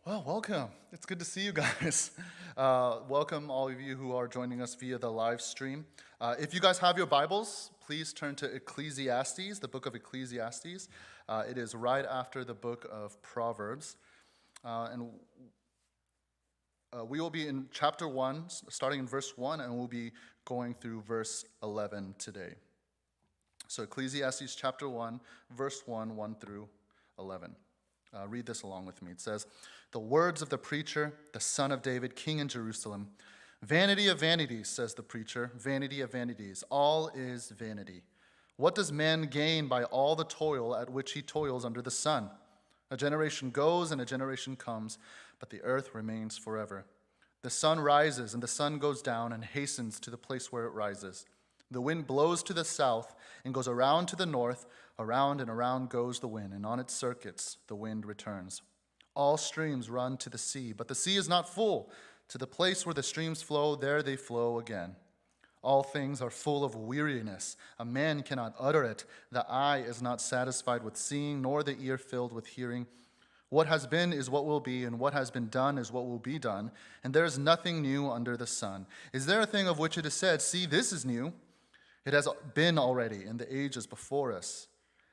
Well, welcome. It's good to see you guys. Welcome, all of you who are joining us via the live stream. If you guys have your Bibles, please turn to Ecclesiastes, the book of Ecclesiastes. It is right after the book of Proverbs. And we will be in chapter 1, starting in verse 1, and we'll be going through verse 11 today. So, Ecclesiastes chapter 1, verse 1, 1 through 11. Read this along with me. It says, "The words of the preacher, the son of David, king in Jerusalem. Vanity of vanities, says the preacher, vanity of vanities. All is vanity. What does man gain by all the toil at which he toils under the sun? A generation goes and a generation comes, but the earth remains forever. The sun rises and the sun goes down and hastens to the place where it rises. The wind blows to the south and goes around to the north. Around and around goes the wind, and on its circuits the wind returns. All streams run to the sea, but the sea is not full. To the place where the streams flow, there they flow again. All things are full of weariness. A man cannot utter it. The eye is not satisfied with seeing, nor the ear filled with hearing. What has been is what will be, and what has been done is what will be done, and there is nothing new under the sun. Is there a thing of which it is said, 'See, this is new'? It has been already in the ages before us.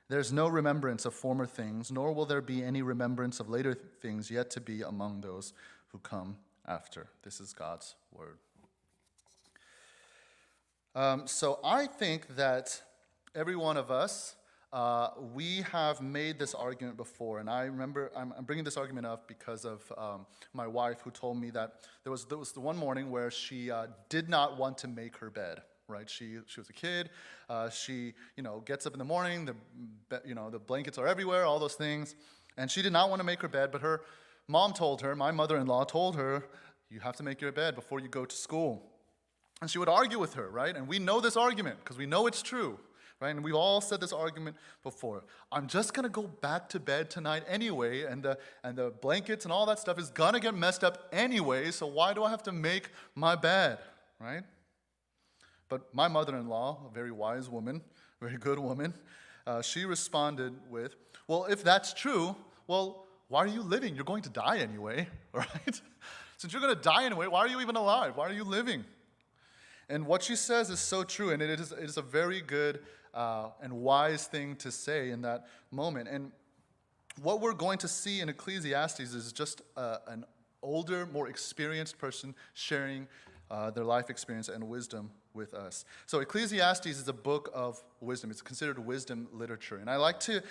There is no remembrance of former things, nor will there be any remembrance of later things yet to be among those who come after." This is God's word. So I think that every one of us, we have made this argument before. And I remember, I'm bringing this argument up because of my wife, who told me that there was the one morning where she did not want to make her bed. Right, she was a kid. She gets up in the morning. The blankets are everywhere, all those things, and she did not want to make her bed. But her mom told her, my mother-in-law told her, "You have to make your bed before you go to school." And she would argue with her, right? And we know this argument because we know it's true, right? And we've all said this argument before. I'm just gonna go back to bed tonight anyway, and the blankets and all that stuff is gonna get messed up anyway. So why do I have to make my bed, right? But my mother-in-law, a very wise woman, very good woman, she responded with, "Well, if that's true, well, why are you living? You're going to die anyway, right? Since you're going to die anyway, why are you even alive? Why are you living?" And what she says is so true, and it is a very good and wise thing to say in that moment. And what we're going to see in Ecclesiastes is just an older, more experienced person sharing their life experience and wisdom with us. So Ecclesiastes is a book of wisdom. It's considered wisdom literature. And I like to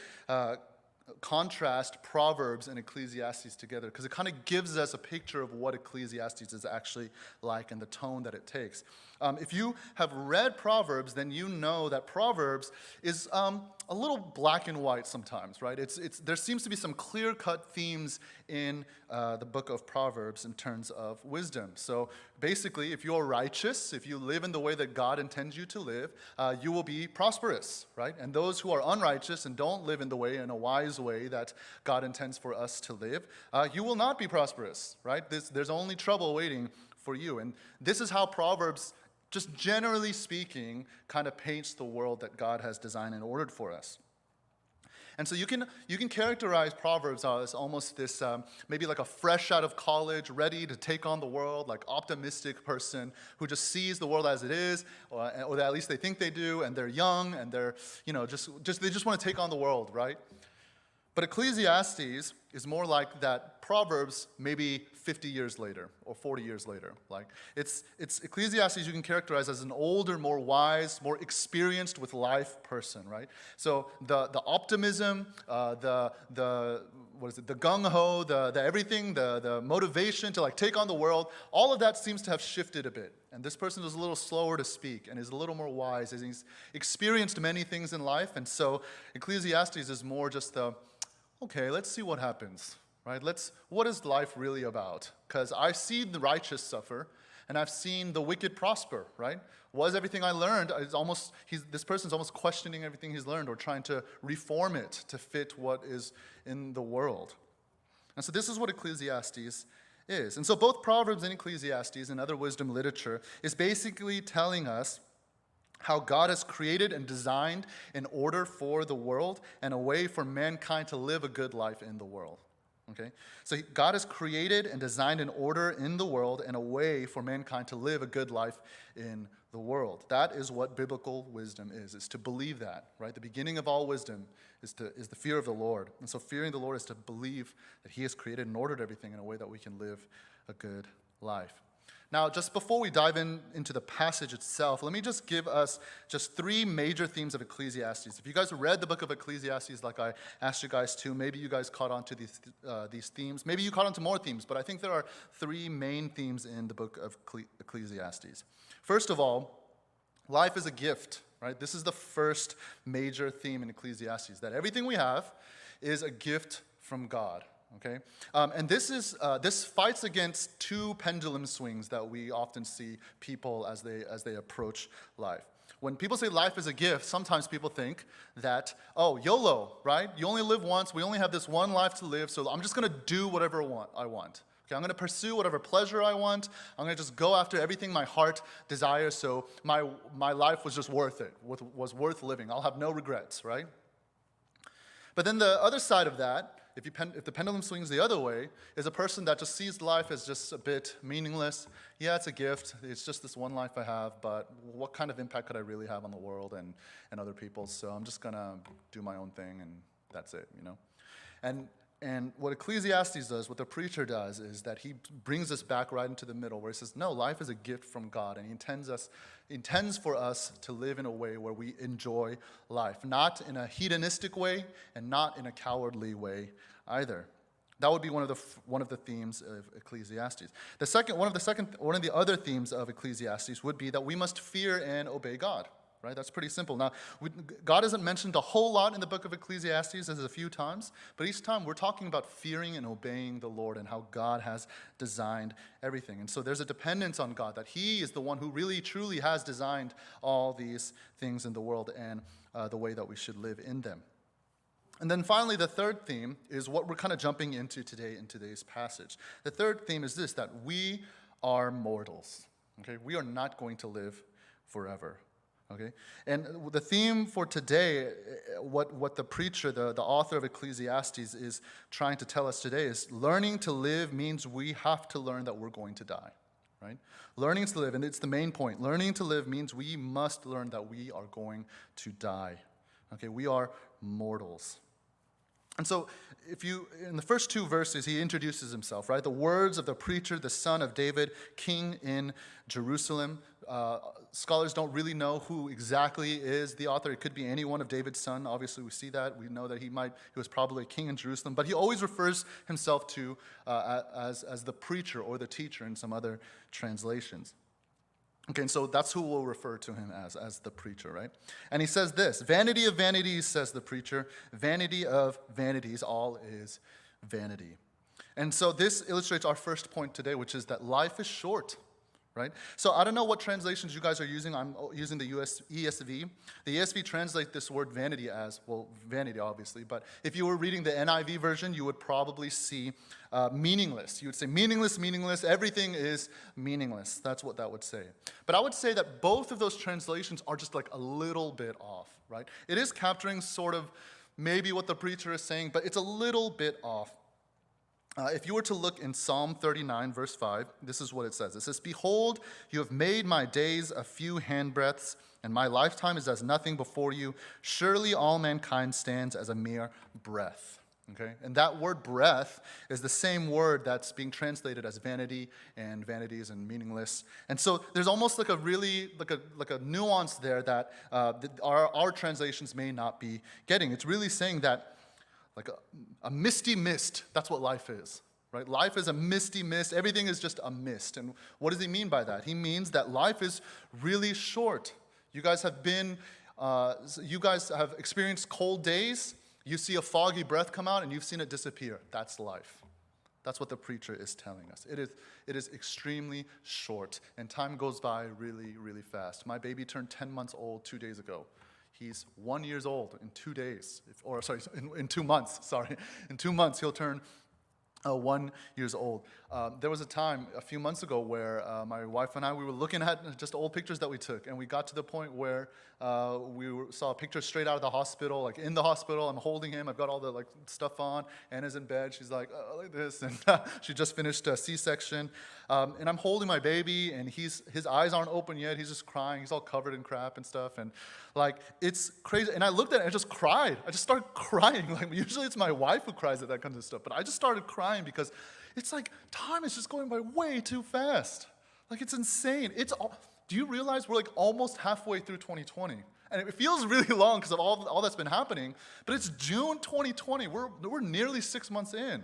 contrast Proverbs and Ecclesiastes together because it kind of gives us a picture of what Ecclesiastes is actually like and the tone that it takes. If you have read Proverbs, then you know that Proverbs is a little black and white sometimes, right? There seems to be some clear-cut themes in the book of Proverbs in terms of wisdom. So basically, if you're righteous, if you live in the way that God intends you to live, you will be prosperous, right? And those who are unrighteous and don't live in a wise way that God intends for us to live, you will not be prosperous, right? There's only trouble waiting for you. And this is how Proverbs, just generally speaking, kind of paints the world that God has designed and ordered for us. And so you can characterize Proverbs as almost this, maybe like a fresh out of college, ready to take on the world, like optimistic person who just sees the world as it is, or at least they think they do, and they're young, and they're, they just want to take on the world, right? But Ecclesiastes is more like that Proverbs maybe 50 years later or 40 years later. Like it's Ecclesiastes you can characterize as an older, more wise, more experienced with life person, right? So the optimism, the gung-ho, the everything, the motivation to like take on the world, all of that seems to have shifted a bit. And this person is a little slower to speak and is a little more wise as he's experienced many things in life. And so Ecclesiastes is more just okay, let's see what happens, right? What is life really about? Because I've seen the righteous suffer, and I've seen the wicked prosper, right? Was everything I learned, this person's almost questioning everything he's learned or trying to reform it to fit what is in the world. And so this is what Ecclesiastes is. And so both Proverbs and Ecclesiastes and other wisdom literature is basically telling us how God has created and designed an order for the world and a way for mankind to live a good life in the world. Okay? So God has created and designed an order in the world and a way for mankind to live a good life in the world. That is what biblical wisdom is to believe that, right? The beginning of all wisdom is the fear of the Lord. And so fearing the Lord is to believe that he has created and ordered everything in a way that we can live a good life. Now, just before we dive into the passage itself, let me just give us just three major themes of Ecclesiastes. If you guys read the book of Ecclesiastes like I asked you guys to, maybe you guys caught on to these themes. Maybe you caught on to more themes, but I think there are three main themes in the book of Ecclesiastes. First of all, life is a gift, right? This is the first major theme in Ecclesiastes, that everything we have is a gift from God. Okay, and this fights against two pendulum swings that we often see people as they approach life. When people say life is a gift, sometimes people think that, oh, YOLO, right? You only live once. We only have this one life to live, so I'm just going to do whatever I want. Okay, I'm going to pursue whatever pleasure I want. I'm going to just go after everything my heart desires. So my life was just worth it. Was worth living. I'll have no regrets, right? But then the other side of that, if the pendulum swings the other way, is a person that just sees life as just a bit meaningless. Yeah, it's a gift. It's just this one life I have, but what kind of impact could I really have on the world and other people? So I'm just going to do my own thing, and that's it, you know? And what Ecclesiastes does, what the preacher does, is that he brings us back right into the middle, where he says, no, life is a gift from God, and he intends for us to live in a way where we enjoy life, not in a hedonistic way and not in a cowardly way either. That would be one of the themes of Ecclesiastes. One of the other themes of Ecclesiastes would be that we must fear and obey God. Right? That's pretty simple. Now, God isn't mentioned a whole lot in the book of Ecclesiastes, as a few times, but each time we're talking about fearing and obeying the Lord and how God has designed everything. And so there's a dependence on God, that he is the one who really, truly has designed all these things in the world and the way that we should live in them. And then finally, the third theme is what we're kind of jumping into today in today's passage. The third theme is this, that we are mortals. Okay? We are not going to live forever. Okay, and the theme for today, what the preacher, the author of Ecclesiastes is trying to tell us today is learning to live means we have to learn that we're going to die, right? Learning to live, and it's the main point, learning to live means we must learn that we are going to die. Okay, we are mortals. And so, in the first two verses, he introduces himself, right? The words of the preacher, the son of David, king in Jerusalem. Scholars don't really know who exactly is the author. It could be any one of David's son. Obviously, we see that. We know that he was probably a king in Jerusalem. But he always refers himself to as the preacher or the teacher in some other translations. Okay, and so that's who we'll refer to him as the preacher, right? And he says this, vanity of vanities, says the preacher, vanity of vanities, all is vanity. And so this illustrates our first point today, which is that life is short, right? So I don't know what translations you guys are using. I'm using the ESV. The ESV translates this word vanity as, well, vanity obviously, but if you were reading the NIV version, you would probably see meaningless. You would say meaningless, meaningless, everything is meaningless. That's what that would say. But I would say that both of those translations are just like a little bit off, right? It is capturing sort of maybe what the preacher is saying, but it's a little bit off. If you were to look in Psalm 39, verse 5, this is what it says. It says, "Behold, you have made my days a few handbreadths, and my lifetime is as nothing before you. Surely all mankind stands as a mere breath." Okay? And that word breath is the same word that's being translated as vanity and vanities and meaningless. And so there's almost like a really, like a nuance there that our translations may not be getting. It's really saying that like a misty mist, that's what life is, right? Life is a misty mist. Everything is just a mist. And what does he mean by that? He means that life is really short. You guys have experienced cold days. You see a foggy breath come out and you've seen it disappear. That's life. That's what the preacher is telling us. It is extremely short, and time goes by really, really fast. My baby turned 10 months old 2 days ago. He's 1 year old in 2 days, in 2 months, sorry. In 2 months, he'll turn 1 years old. There was a time a few months ago where my wife and I, we were looking at just old pictures that we took, and we got to the point where saw a picture straight out of the hospital, like in the hospital. I'm holding him. I've got all the like stuff on. Anna's in bed. She's like like this, and she just finished a C-section, and I'm holding my baby, and his eyes aren't open yet. He's just crying. He's all covered in crap and stuff, and like it's crazy. And I looked at it and I just cried. I just started crying. Like usually it's my wife who cries at that kind of stuff, but I just started crying because it's like time is just going by way too fast. Like it's insane. Do you realize we're like almost halfway through 2020? And it feels really long because of all that's been happening, but it's June 2020. We're nearly 6 months in.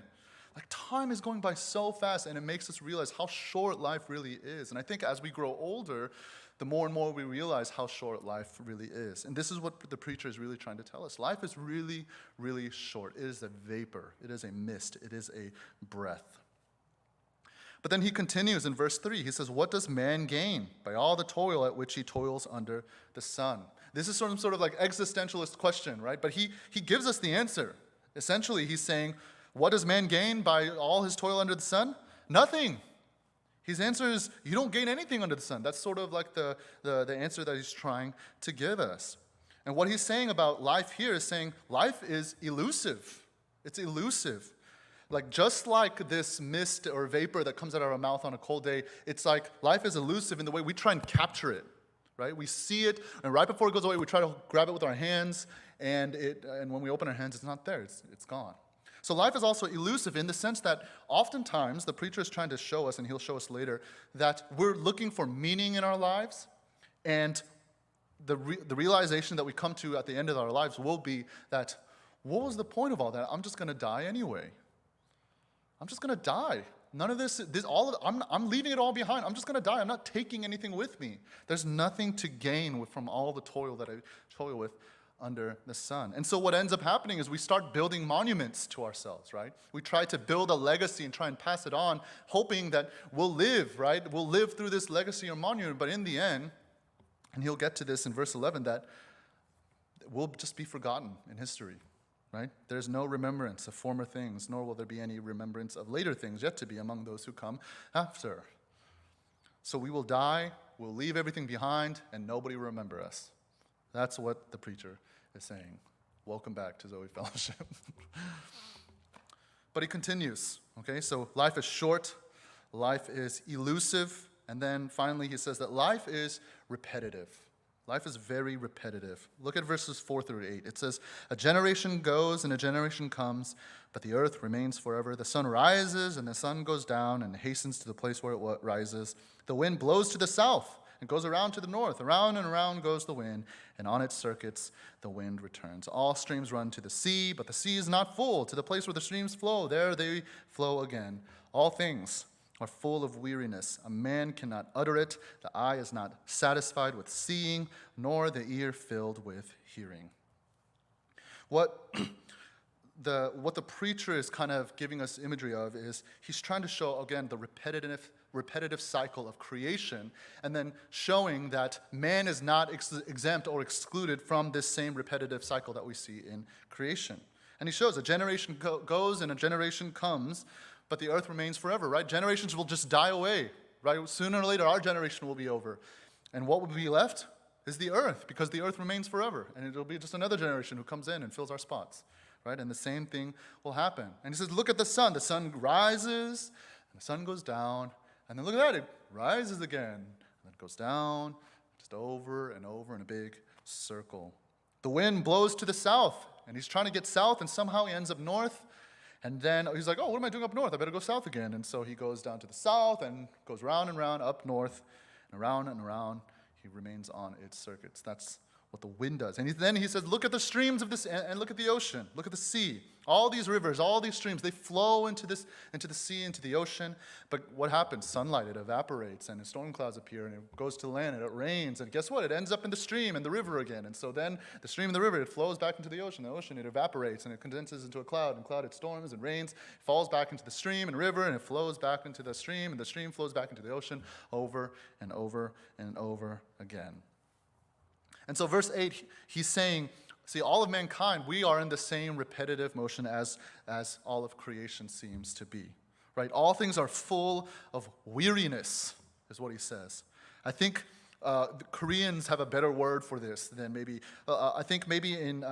Like time is going by so fast, and it makes us realize how short life really is. And I think as we grow older, the more and more we realize how short life really is. And this is what the preacher is really trying to tell us. Life is really, really short. It is a vapor. It is a mist. It is a breath. But then he continues in verse 3. He says, what does man gain by all the toil at which he toils under the sun? This is some sort of like existentialist question, right? But he gives us the answer. Essentially, he's saying, what does man gain by all his toil under the sun? Nothing. His answer is, you don't gain anything under the sun. That's sort of like the answer that he's trying to give us. And what he's saying about life here is saying life is elusive. It's elusive. Like just like this mist or vapor that comes out of our mouth on a cold day, it's like life is elusive in the way we try and capture it, right? We see it, and right before it goes away, we try to grab it with our hands, and when we open our hands, it's not there. It's gone. So life is also elusive in the sense that oftentimes the preacher is trying to show us, and he'll show us later, that we're looking for meaning in our lives, and the realization that we come to at the end of our lives will be that, what was the point of all that? I'm just going to die anyway. I'm just going to die. None of this I'm leaving it all behind. I'm just going to die. I'm not taking anything with me. There's nothing to gain from all the toil that I toil with under the sun. And so what ends up happening is we start building monuments to ourselves, right? We try to build a legacy and try and pass it on, hoping that we'll live, right? We'll live through this legacy or monument, but in the end, and he'll get to this in verse 11, that we'll just be forgotten in history. Right? There's no remembrance of former things, nor will there be any remembrance of later things yet to be among those who come after. So we will die, we'll leave everything behind, and nobody will remember us. That's what the preacher is saying. Welcome back to Zoe Fellowship. But he continues, okay? So life is short, life is elusive, and then finally he says that life is repetitive. Life is very repetitive. Look at verses 4 through 8. It says, a generation goes and a generation comes, but the earth remains forever. The sun rises and the sun goes down and hastens to the place where it rises. The wind blows to the south and goes around to the north. Around and around goes the wind, and on its circuits the wind returns. All streams run to the sea, but the sea is not full. To the place where the streams flow, there they flow again. All things are full of weariness. A man cannot utter it. The eye is not satisfied with seeing, nor the ear filled with hearing. What the preacher is kind of giving us imagery of is he's trying to show, again, the repetitive cycle of creation, and then showing that man is not exempt or excluded from this same repetitive cycle that we see in creation. And he shows a generation goes and a generation comes, but the earth remains forever, right? Generations will just die away, right? Sooner or later, our generation will be over. And what will be left is the earth, because the earth remains forever. And it'll be just another generation who comes in and fills our spots, right? And the same thing will happen. And he says, look at the sun. The sun rises, and the sun goes down. And then look at that. It rises again, and then it goes down, just over and over in a big circle. The wind blows to the south, and he's trying to get south, and somehow he ends up north. And then he's like, oh, what am I doing up north? I better go south again. And so he goes down to the south and goes round and round up north, and around. He remains on its circuits. That's what the wind does. And then he says, look at the streams of this, and look at the ocean. Look at the sea. All these rivers, all these streams, they flow into the sea, into the ocean. But what happens? Sunlight, it evaporates, and storm clouds appear, and it goes to land, and it rains. And guess what? It ends up in the stream and the river again. And so then the stream and the river, it flows back into the ocean. The ocean, it evaporates, and it condenses into a cloud. And cloud, it storms and rains. It falls back into the stream and river, and it flows back into the stream, and the stream flows back into the ocean over and over and over again. And so verse 8, he's saying, See, all of mankind, we are in the same repetitive motion as all of creation seems to be, right? All things are full of weariness, is what he says. I think the Koreans have a better word for this than maybe, I think maybe in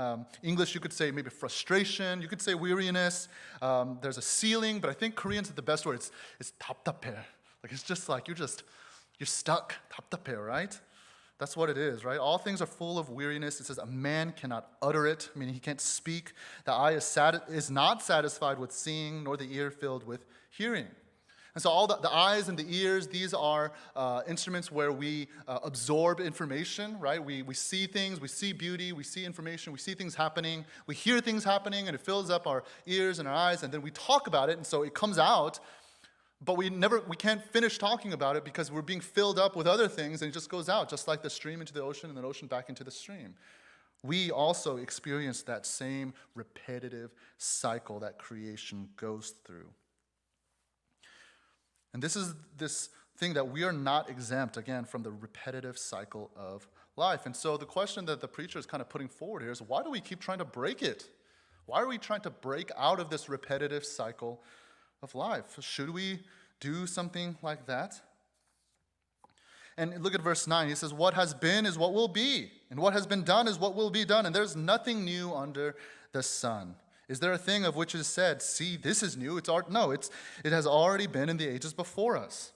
English you could say maybe frustration, you could say weariness. There's a ceiling, but I think Koreans have the best word. It's 답답해. Like it's just like you're stuck, 답답해, right? That's what it is, right? All things are full of weariness. It says a man cannot utter it, meaning he can't speak. The eye is not satisfied with seeing, nor the ear filled with hearing. And so all the eyes and the ears, these are instruments where we absorb information, right? We see things, we see beauty, we see information, we see things happening, we hear things happening, and it fills up our ears and our eyes, and then we talk about it, and so it comes out. But we can't finish talking about it because we're being filled up with other things and it just goes out, just like the stream into the ocean and the ocean back into the stream. We also experience that same repetitive cycle that creation goes through. And this is this thing that we are not exempt, again, from the repetitive cycle of life. And so the question that the preacher is kind of putting forward here is, why do we keep trying to break it? Why are we trying to break out of this repetitive cycle of life? Should we do something like that? And look at verse 9. He says, what has been is what will be, and what has been done is what will be done, and there's nothing new under the sun. Is there a thing of which is said, see, this is new? No, it has already been in the ages before us.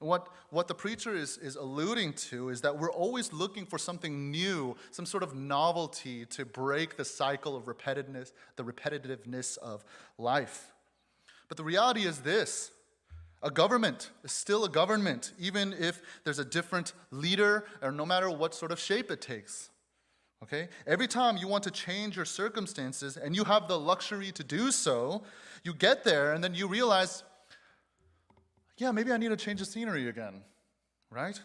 And what the preacher is alluding to is that we're always looking for something new, some sort of novelty to break the cycle of the repetitiveness of life. But the reality is this: a government is still a government, even if there's a different leader or no matter what sort of shape it takes. Okay? Every time you want to change your circumstances and you have the luxury to do so, you get there and then you realize, yeah, maybe I need to change the scenery again, right?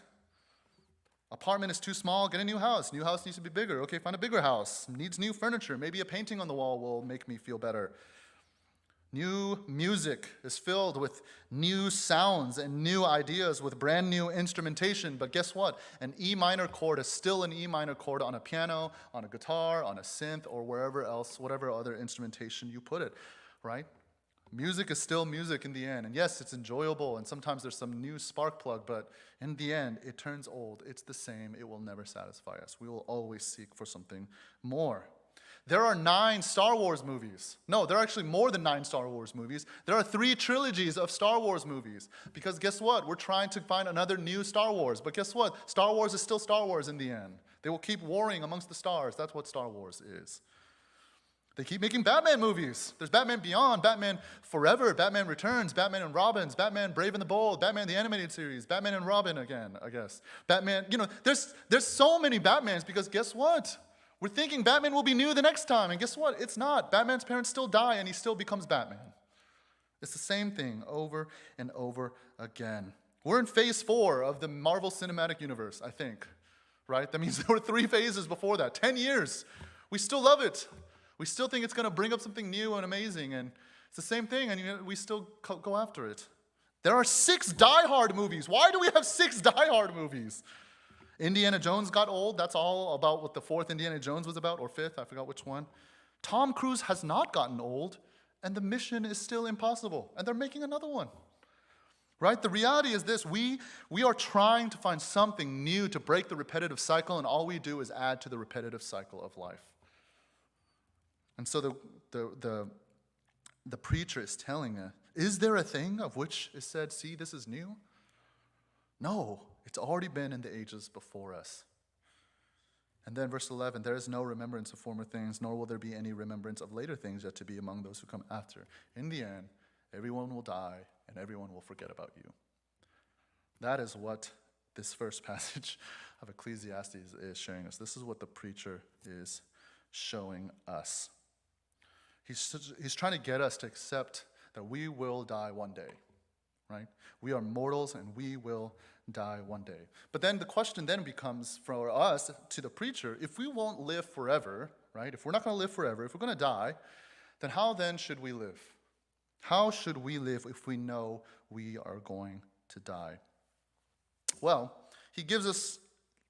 Apartment is too small, get a new house. New house needs to be bigger. Okay, find a bigger house. Needs new furniture. Maybe a painting on the wall will make me feel better. New music is filled with new sounds and new ideas with brand new instrumentation. But guess what? An E minor chord is still an E minor chord on a piano, on a guitar, on a synth, or wherever else, whatever other instrumentation you put it, right? Music is still music in the end. And yes, it's enjoyable, and sometimes there's some new spark plug, but in the end, it turns old. It's the same. It will never satisfy us. We will always seek for something more. There are 9 Star Wars movies. No, there are actually more than 9 Star Wars movies. There are 3 trilogies of Star Wars movies. Because guess what? We're trying to find another new Star Wars. But guess what? Star Wars is still Star Wars in the end. They will keep warring amongst the stars. That's what Star Wars is. They keep making Batman movies. There's Batman Beyond, Batman Forever, Batman Returns, Batman and Robins, Batman Brave and the Bold, Batman the Animated Series, Batman and Robin again, I guess. Batman, there's so many Batmans because guess what? We're thinking Batman will be new the next time, and guess what? It's not. Batman's parents still die, and he still becomes Batman. It's the same thing over and over again. We're in phase 4 of the Marvel Cinematic Universe, I think, right? That means there were 3 phases before that. 10 years. We still love it. We still think it's going to bring up something new and amazing, and it's the same thing, and we still go after it. There are 6 Die Hard movies. Why do we have 6 Die Hard movies? Indiana Jones got old. That's all about what the 4th Indiana Jones was about, or 5th, I forgot which one. Tom Cruise has not gotten old, and the mission is still impossible, and they're making another one. Right? The reality is this: we are trying to find something new to break the repetitive cycle, and all we do is add to the repetitive cycle of life. And so the preacher is telling us, is there a thing of which is said, see, this is new? No, it's already been in the ages before us. And then verse 11, there is no remembrance of former things, nor will there be any remembrance of later things yet to be among those who come after. In the end, everyone will die, and everyone will forget about you. That is what this first passage of Ecclesiastes is showing us. This is what the preacher is showing us. He's trying to get us to accept that we will die one day, right? We are mortals and we will die one day. But then the question then becomes for us to the preacher, if we won't live forever, right? If we're not going to live forever, if we're going to die, then how then should we live? How should we live if we know we are going to die? Well, he gives us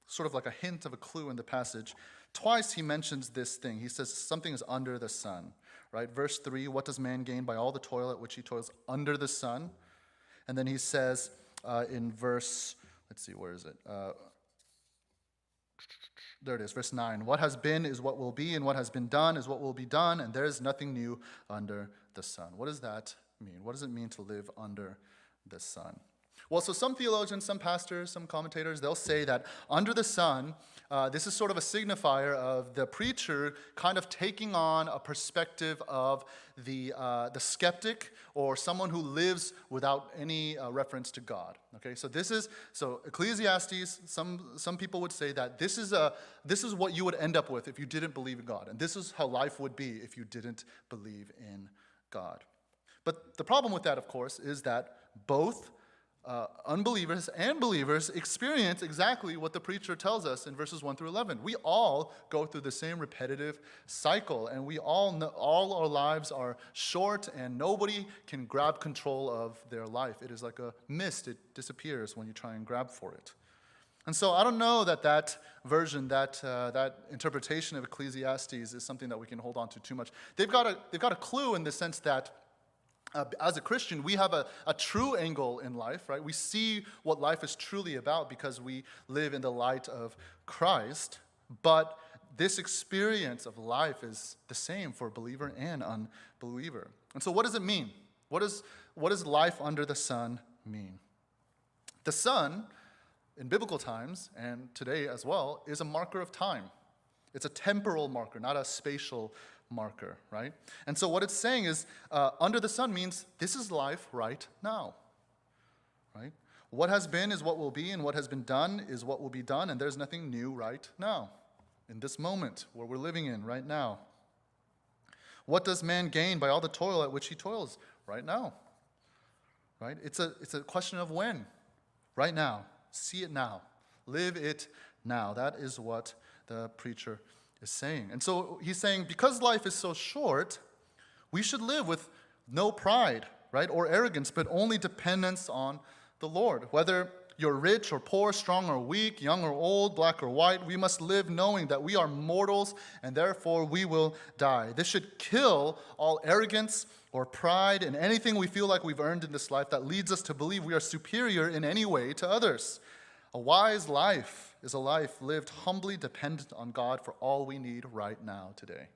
sort of like a hint of a clue in the passage. Twice he mentions this thing. He says something is under the sun, right? Verse 3, what does man gain by all the toil at which he toils under the sun? And then he says in verse, let's see, where is it? There it is, verse 9. What has been is what will be, and what has been done is what will be done, and there is nothing new under the sun. What does that mean? What does it mean to live under the sun? Well, so some theologians, some pastors, some commentators, they'll say that under the sun, this is sort of a signifier of the preacher kind of taking on a perspective of the skeptic or someone who lives without any reference to God. Okay, so Ecclesiastes. Some people would say that this is what you would end up with if you didn't believe in God, and this is how life would be if you didn't believe in God. But the problem with that, of course, is that both unbelievers and believers experience exactly what the preacher tells us in verses 1 through 11. We all go through the same repetitive cycle, and we all know all our lives are short, and nobody can grab control of their life. It is like a mist. It disappears when you try and grab for it. And so I don't know that version, that interpretation of Ecclesiastes is something that we can hold on to too much. They've got a clue in the sense that as a Christian, we have a true angle in life, right? We see what life is truly about because we live in the light of Christ. But this experience of life is the same for believer and unbeliever. And so what does it mean? What does life under the sun mean? The sun, in biblical times, and today as well, is a marker of time. It's a temporal marker, not a spatial marker, right? And so what it's saying is, under the sun means this is life right now, right? What has been is what will be, and what has been done is what will be done, and there's nothing new right now, in this moment where we're living in right now. What does man gain by all the toil at which he toils? Right now, right? It's a question of when, right now. See it now. Live it now. That is what the preacher is saying. And so he's saying, because life is so short, we should live with no pride, right, or arrogance, but only dependence on the Lord. Whether you're rich or poor, strong or weak, young or old, black or white, we must live knowing that we are mortals and therefore we will die. This should kill all arrogance or pride and anything we feel like we've earned in this life that leads us to believe we are superior in any way to others. A wise life is a life lived humbly dependent on God for all we need right now today.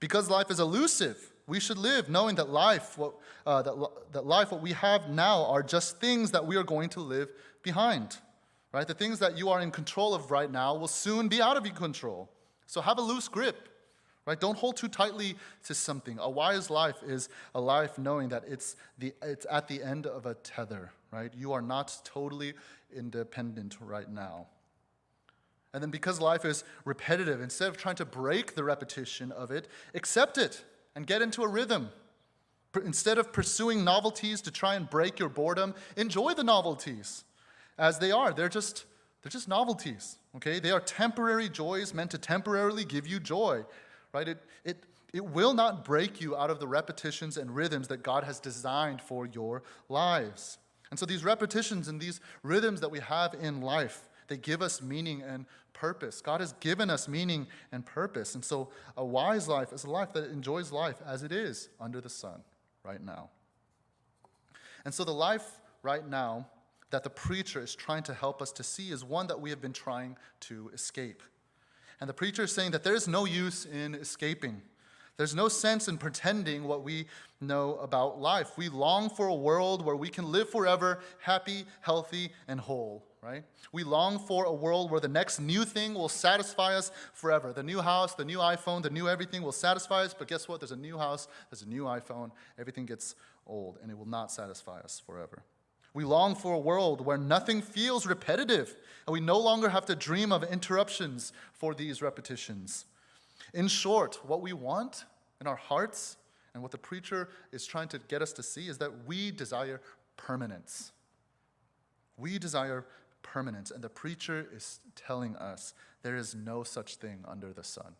Because life is elusive, we should live knowing that life, what we have now, are just things that we are going to live behind. Right? The things that you are in control of right now will soon be out of your control. So have a loose grip. Right? Don't hold too tightly to something. A wise life is a life knowing that it's at the end of a tether. Right? You are not totally independent right now. And then because life is repetitive, instead of trying to break the repetition of it, accept it and get into a rhythm. Instead of pursuing novelties to try and break your boredom, enjoy the novelties as they are. They're just novelties, okay? They are temporary joys meant to temporarily give you joy, right? It will not break you out of the repetitions and rhythms that God has designed for your lives. And so these repetitions and these rhythms that we have in life, they give us meaning and purpose. God has given us meaning and purpose. And so a wise life is a life that enjoys life as it is under the sun right now. And so the life right now that the preacher is trying to help us to see is one that we have been trying to escape. And the preacher is saying that there is no use in escaping. There's no sense in pretending what we know about life. We long for a world where we can live forever, happy, healthy, and whole, right? We long for a world where the next new thing will satisfy us forever. The new house, the new iPhone, the new everything will satisfy us, but guess what? There's a new house, there's a new iPhone, everything gets old, and it will not satisfy us forever. We long for a world where nothing feels repetitive, and we no longer have to dream of interruptions for these repetitions. In short, what we want in our hearts, and what the preacher is trying to get us to see, is that we desire permanence. We desire permanence, and the preacher is telling us there is no such thing under the sun.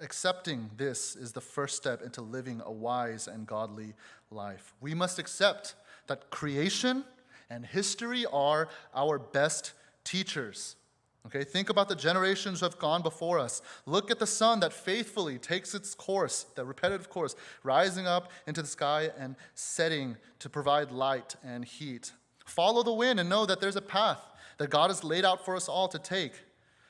Accepting this is the first step into living a wise and godly life. We must accept that creation And history are our best teachers. Okay, think about the generations who have gone before us. Look at the sun that faithfully takes its course, the repetitive course, rising up into the sky and setting to provide light and heat. Follow the wind and know that there's a path that God has laid out for us all to take.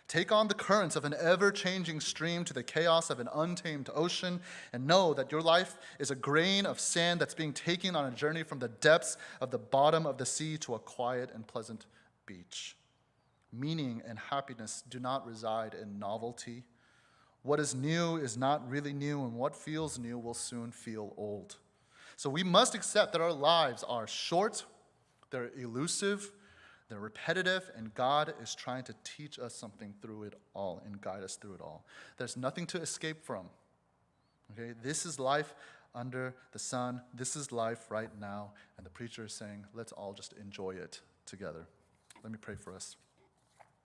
Take on the currents of an ever-changing stream to the chaos of an untamed ocean, and know that your life is a grain of sand that's being taken on a journey from the depths of the bottom of the sea to a quiet and pleasant beach. Meaning and happiness do not reside in novelty. What is new is not really new, and what feels new will soon feel old. So we must accept that our lives are short, they're elusive, they're repetitive, and God is trying to teach us something through it all and guide us through it all. There's nothing to escape from. Okay, this is life under the sun. This is life right now, and the preacher is saying, let's all just enjoy it together. Let me pray for us.